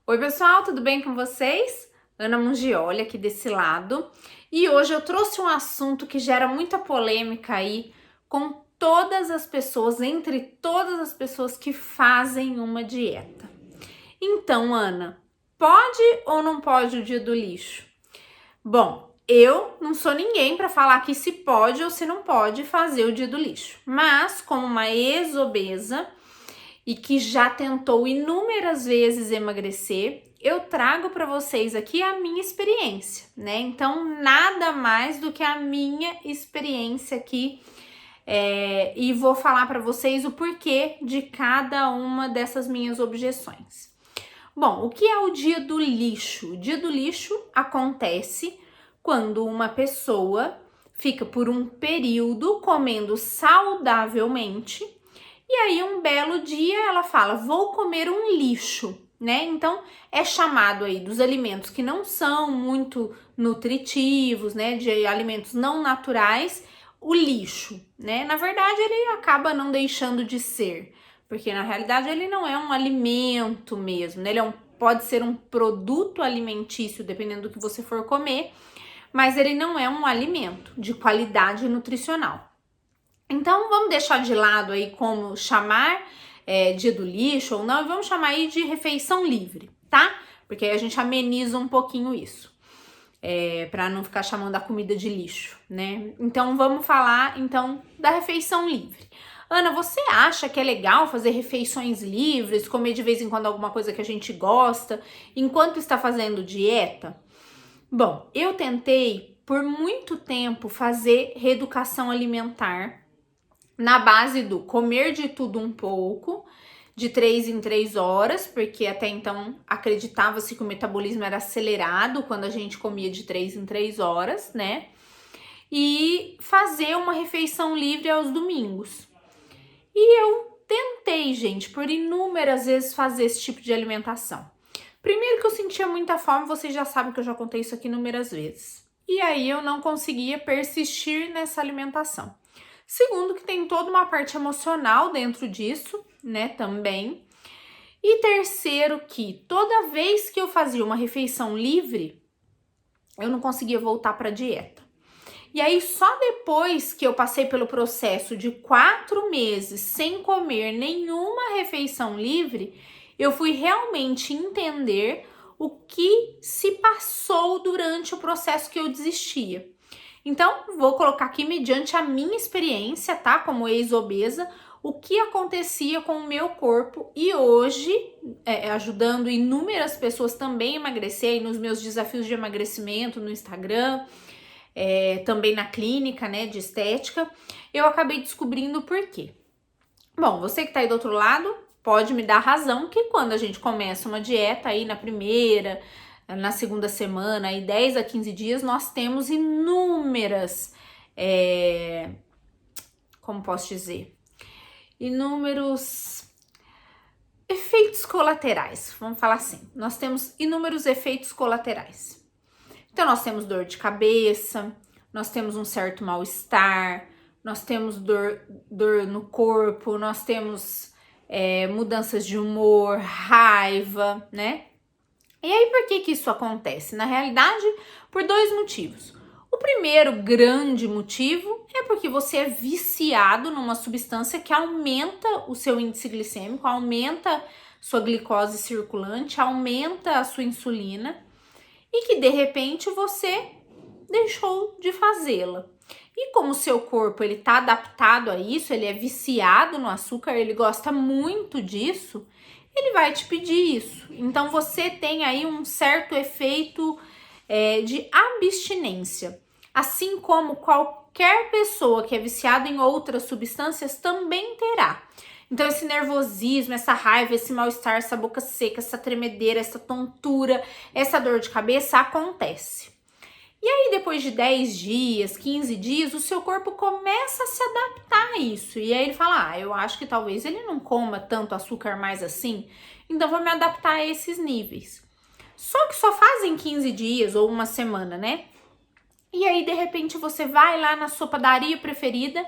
Oi pessoal, tudo bem com vocês? Ana Mungioli aqui desse lado, e hoje eu trouxe um assunto que gera muita polêmica aí com todas as pessoas, entre todas as pessoas que fazem uma dieta. Então, Ana, pode ou não pode o dia do lixo? Bom, eu não sou ninguém para falar que se pode ou se não pode fazer o dia do lixo, mas como uma ex-obesa e que já tentou inúmeras vezes emagrecer, eu trago para vocês aqui a minha experiência, né? Então, nada mais do que a minha experiência aqui e vou falar para vocês o porquê de cada uma dessas minhas objeções. Bom, o que é o dia do lixo? O dia do lixo acontece quando uma pessoa fica por um período comendo saudavelmente e aí, um belo dia, ela fala, vou comer um lixo, né? Então, é chamado aí dos alimentos que não são muito nutritivos, né? De alimentos não naturais, o lixo, né? Na verdade, ele acaba não deixando de ser, porque na realidade ele não é um alimento mesmo, né? Pode ser um produto alimentício, dependendo do que você for comer, mas ele não é um alimento de qualidade nutricional. Então, vamos deixar de lado aí como chamar dia do lixo ou não, e vamos chamar aí de refeição livre, tá? Porque aí a gente ameniza um pouquinho isso, para não ficar chamando a comida de lixo, né? Então, vamos falar então da refeição livre. Ana, você acha que é legal fazer refeições livres, comer de vez em quando alguma coisa que a gente gosta, enquanto está fazendo dieta? Bom, eu tentei por muito tempo fazer reeducação alimentar, na base do comer de tudo um pouco, de 3 em 3 horas, porque até então acreditava-se que o metabolismo era acelerado quando a gente comia de 3 em 3 horas, né? E fazer uma refeição livre aos domingos. E eu tentei, gente, por inúmeras vezes fazer esse tipo de alimentação. Primeiro que eu sentia muita fome, vocês já sabem que eu já contei isso aqui inúmeras vezes. E aí eu não conseguia persistir nessa alimentação. Segundo, que tem toda uma parte emocional dentro disso, né, também. E terceiro, que toda vez que eu fazia uma refeição livre, eu não conseguia voltar para a dieta. E aí, só depois que eu passei pelo processo de 4 meses sem comer nenhuma refeição livre, eu fui realmente entender o que se passou durante o processo que eu desistia. Então, vou colocar aqui mediante a minha experiência, tá? Como ex-obesa, o que acontecia com o meu corpo e hoje, ajudando inúmeras pessoas também a emagrecer, nos meus desafios de emagrecimento no Instagram, também na clínica, né, de estética, eu acabei descobrindo o porquê. Bom, você que tá aí do outro lado, pode me dar razão que quando a gente começa uma dieta aí na primeira, na segunda semana, aí 10 a 15 dias, nós temos inúmeras, como posso dizer, inúmeros efeitos colaterais, vamos falar assim. Nós temos inúmeros efeitos colaterais. Então, nós temos dor de cabeça, nós temos um certo mal-estar, nós temos dor no corpo, nós temos mudanças de humor, raiva, né? E aí, por que isso acontece? Na realidade, por 2 motivos. O primeiro grande motivo é porque você é viciado numa substância que aumenta o seu índice glicêmico, aumenta sua glicose circulante, aumenta a sua insulina e que de repente você deixou de fazê-la. E como o seu corpo ele tá adaptado a isso, ele é viciado no açúcar, ele gosta muito disso, ele vai te pedir isso. Então você tem aí um certo efeito de abstinência. Assim como qualquer pessoa que é viciada em outras substâncias também terá. Então esse nervosismo, essa raiva, esse mal-estar, essa boca seca, essa tremedeira, essa tontura, essa dor de cabeça acontece. E aí depois de 10 dias, 15 dias, o seu corpo começa a se adaptar a isso. E aí ele fala, eu acho que talvez ele não coma tanto açúcar mais assim, então vou me adaptar a esses níveis. Só que só fazem 15 dias ou uma semana, né? E aí de repente você vai lá na sua padaria preferida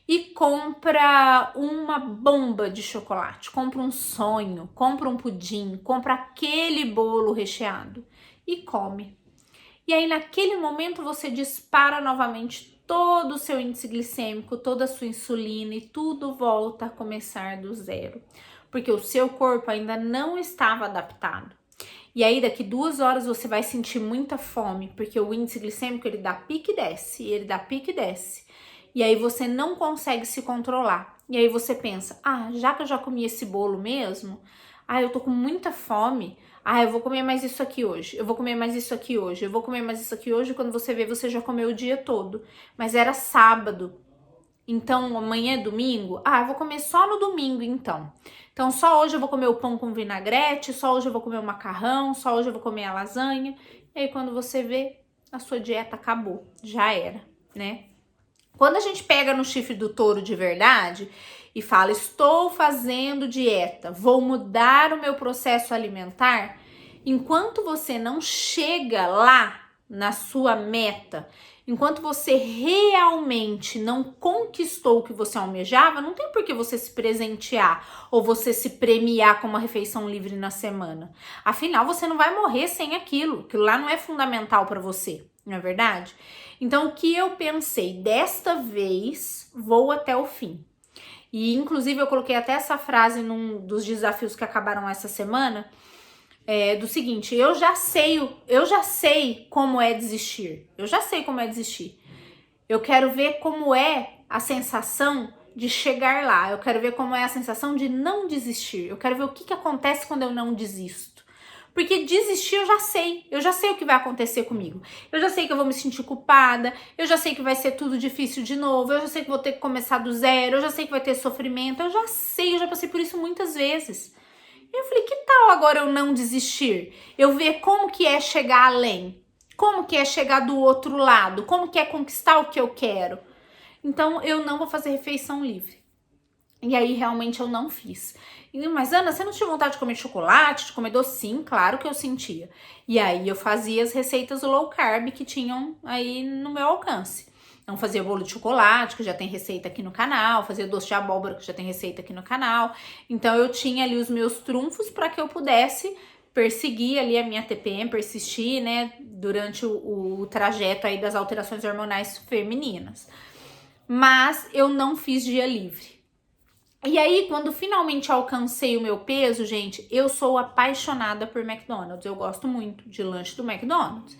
e compra uma bomba de chocolate, compra um sonho, compra um pudim, compra aquele bolo recheado e come. E aí naquele momento você dispara novamente todo o seu índice glicêmico, toda a sua insulina e tudo volta a começar do zero, porque o seu corpo ainda não estava adaptado. E aí daqui 2 horas você vai sentir muita fome, porque o índice glicêmico ele dá pique e desce, ele dá pique e desce. E aí você não consegue se controlar. E aí você pensa, já que eu já comi esse bolo mesmo, eu tô com muita fome, eu vou comer mais isso aqui hoje, eu vou comer mais isso aqui hoje, eu vou comer mais isso aqui hoje. Quando você vê, você já comeu o dia todo. Mas era sábado, então amanhã é domingo, eu vou comer só no domingo então. Então só hoje eu vou comer o pão com vinagrete, só hoje eu vou comer o macarrão, só hoje eu vou comer a lasanha. E aí quando você vê, a sua dieta acabou, já era, né? Quando a gente pega no chifre do touro de verdade e fala, estou fazendo dieta, vou mudar o meu processo alimentar, enquanto você não chega lá na sua meta, enquanto você realmente não conquistou o que você almejava, não tem por que você se presentear ou você se premiar com uma refeição livre na semana. Afinal, você não vai morrer sem aquilo lá não é fundamental para você, não é verdade? Então, o que eu pensei, desta vez vou até o fim. E inclusive eu coloquei até essa frase num dos desafios que acabaram essa semana, do seguinte, eu já sei como é desistir. Eu já sei como é desistir. Eu quero ver como é a sensação de chegar lá. Eu quero ver como é a sensação de não desistir. Eu quero ver o que acontece quando eu não desisto. Porque desistir eu já sei o que vai acontecer comigo. Eu já sei que eu vou me sentir culpada, eu já sei que vai ser tudo difícil de novo, eu já sei que vou ter que começar do zero, eu já sei que vai ter sofrimento, eu já sei, eu já passei por isso muitas vezes. E eu falei, que tal agora eu não desistir? Eu ver como que é chegar além, como que é chegar do outro lado, como que é conquistar o que eu quero. Então eu não vou fazer refeição livre. E aí realmente eu não fiz. Mas Ana, você não tinha vontade de comer chocolate, de comer doce? Sim, claro que eu sentia. E aí eu fazia as receitas low carb que tinham aí no meu alcance. Então fazia bolo de chocolate, que já tem receita aqui no canal, fazia doce de abóbora, que já tem receita aqui no canal. Então eu tinha ali os meus trunfos para que eu pudesse perseguir ali a minha TPM, persistir, né, durante o trajeto aí das alterações hormonais femininas. Mas eu não fiz dia livre. E aí, quando finalmente alcancei o meu peso, gente, eu sou apaixonada por McDonald's. Eu gosto muito de lanche do McDonald's.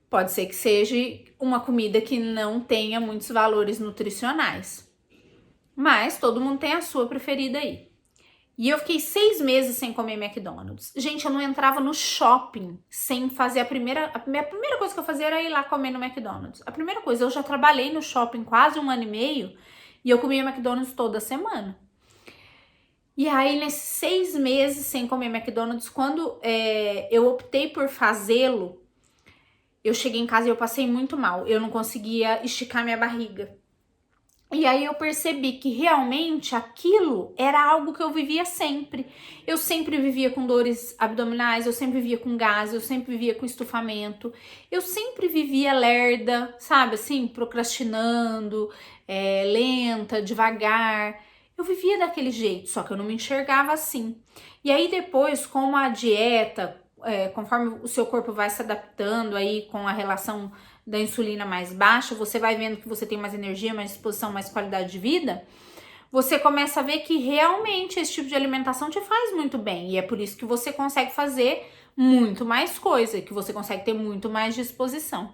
Pode ser que seja uma comida que não tenha muitos valores nutricionais. Mas todo mundo tem a sua preferida aí. E eu fiquei 6 meses sem comer McDonald's. Gente, eu não entrava no shopping sem fazer a primeira coisa que eu fazia era ir lá comer no McDonald's. A primeira coisa, eu já trabalhei no shopping quase 1 ano e meio e eu comia McDonald's toda semana. E aí, nesses 6 meses sem comer McDonald's, quando eu optei por fazê-lo, eu cheguei em casa e eu passei muito mal. Eu não conseguia esticar minha barriga. E aí eu percebi que realmente aquilo era algo que eu vivia sempre. Eu sempre vivia com dores abdominais, eu sempre vivia com gases, eu sempre vivia com estufamento. Eu sempre vivia lerda, sabe assim, procrastinando, lenta, devagar. Eu vivia daquele jeito, só que eu não me enxergava assim. E aí depois, com a dieta, conforme o seu corpo vai se adaptando aí com a relação da insulina mais baixa, você vai vendo que você tem mais energia, mais disposição, mais qualidade de vida, você começa a ver que realmente esse tipo de alimentação te faz muito bem. E é por isso que você consegue fazer muito mais coisa, que você consegue ter muito mais disposição.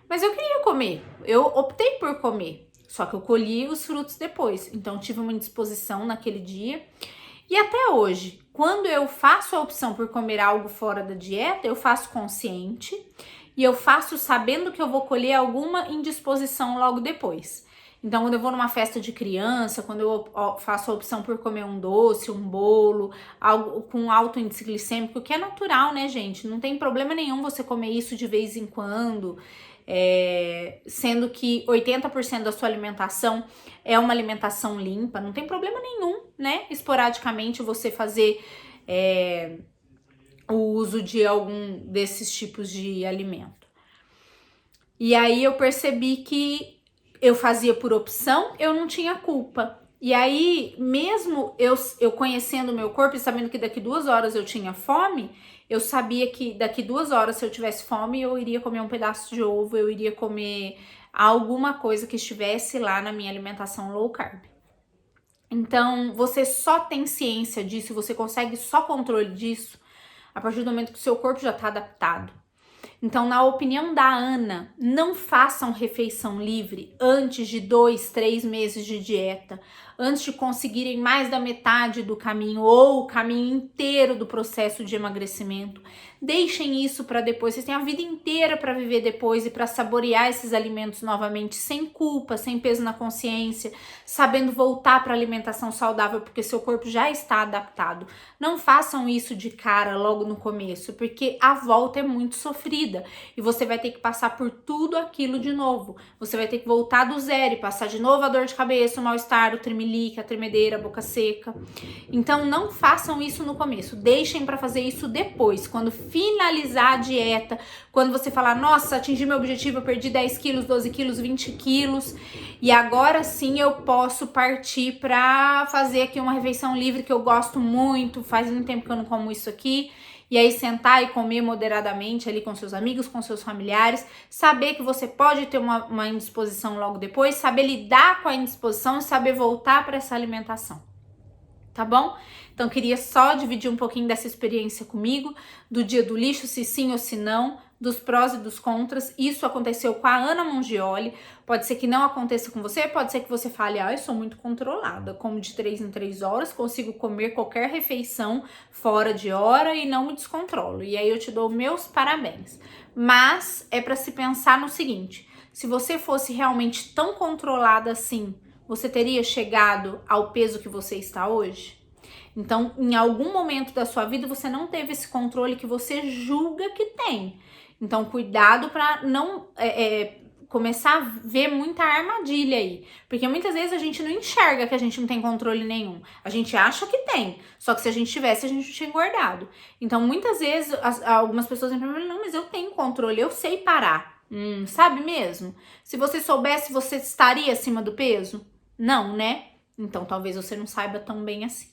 Mas eu queria comer, eu optei por comer, só que eu colhi os frutos depois. Então tive uma indisposição naquele dia. E até hoje, quando eu faço a opção por comer algo fora da dieta, eu faço consciente e eu faço sabendo que eu vou colher alguma indisposição logo depois. Então, quando eu vou numa festa de criança, quando eu faço a opção por comer um doce, um bolo, algo com alto índice glicêmico, que é natural, né, gente? Não tem problema nenhum você comer isso de vez em quando, sendo que 80% da sua alimentação é uma alimentação limpa, não tem problema nenhum, né? Esporadicamente você fazer o uso de algum desses tipos de alimento. E aí eu percebi que eu fazia por opção, eu não tinha culpa. E aí, mesmo eu conhecendo o meu corpo e sabendo que daqui 2 horas eu tinha fome, eu sabia que daqui 2 horas, se eu tivesse fome, eu iria comer um pedaço de ovo, eu iria comer alguma coisa que estivesse lá na minha alimentação low carb. Então, você só tem ciência disso, você consegue só controle disso a partir do momento que o seu corpo já está adaptado. Então, na opinião da Ana, não façam refeição livre antes de 2, 3 meses de dieta, antes de conseguirem mais da metade do caminho ou o caminho inteiro do processo de emagrecimento. Deixem isso para depois, vocês têm a vida inteira para viver depois e para saborear esses alimentos novamente, sem culpa, sem peso na consciência, sabendo voltar para a alimentação saudável, porque seu corpo já está adaptado. Não façam isso de cara logo no começo, porque a volta é muito sofrida e você vai ter que passar por tudo aquilo de novo. Você vai ter que voltar do zero e passar de novo a dor de cabeça, o mal-estar, o tremelique, a tremedeira, a boca seca. Então não façam isso no começo, deixem para fazer isso depois, quando finalizar a dieta, quando você falar, nossa, atingi meu objetivo, eu perdi 10 quilos, 12 quilos, 20 quilos, e agora sim eu posso partir para fazer aqui uma refeição livre que eu gosto muito, faz muito tempo que eu não como isso aqui, e aí sentar e comer moderadamente ali com seus amigos, com seus familiares, saber que você pode ter uma indisposição logo depois, saber lidar com a indisposição e saber voltar para essa alimentação. Tá bom? Então, queria só dividir um pouquinho dessa experiência comigo, do dia do lixo, se sim ou se não, dos prós e dos contras. Isso aconteceu com a Ana Mongioli, pode ser que não aconteça com você, pode ser que você fale, eu sou muito controlada, como de 3 em 3 horas, consigo comer qualquer refeição fora de hora e não me descontrolo. E aí eu te dou meus parabéns. Mas é para se pensar no seguinte, se você fosse realmente tão controlada assim, você teria chegado ao peso que você está hoje? Então, em algum momento da sua vida, você não teve esse controle que você julga que tem. Então, cuidado para não começar a ver muita armadilha aí. Porque muitas vezes a gente não enxerga que a gente não tem controle nenhum. A gente acha que tem, só que se a gente tivesse, a gente não tinha engordado. Então, muitas vezes, algumas pessoas me perguntam, não, mas eu tenho controle, eu sei parar. Sabe mesmo? Se você soubesse, você estaria acima do peso? Não, né? Então talvez você não saiba tão bem assim,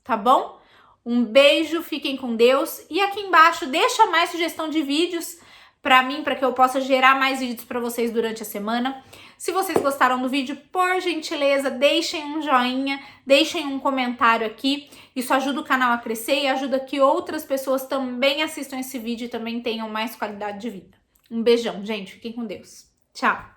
tá bom? Um beijo, fiquem com Deus. E aqui embaixo deixa mais sugestão de vídeos para mim, para que eu possa gerar mais vídeos para vocês durante a semana. Se vocês gostaram do vídeo, por gentileza, deixem um joinha, deixem um comentário aqui. Isso ajuda o canal a crescer e ajuda que outras pessoas também assistam esse vídeo e também tenham mais qualidade de vida. Um beijão, gente. Fiquem com Deus. Tchau!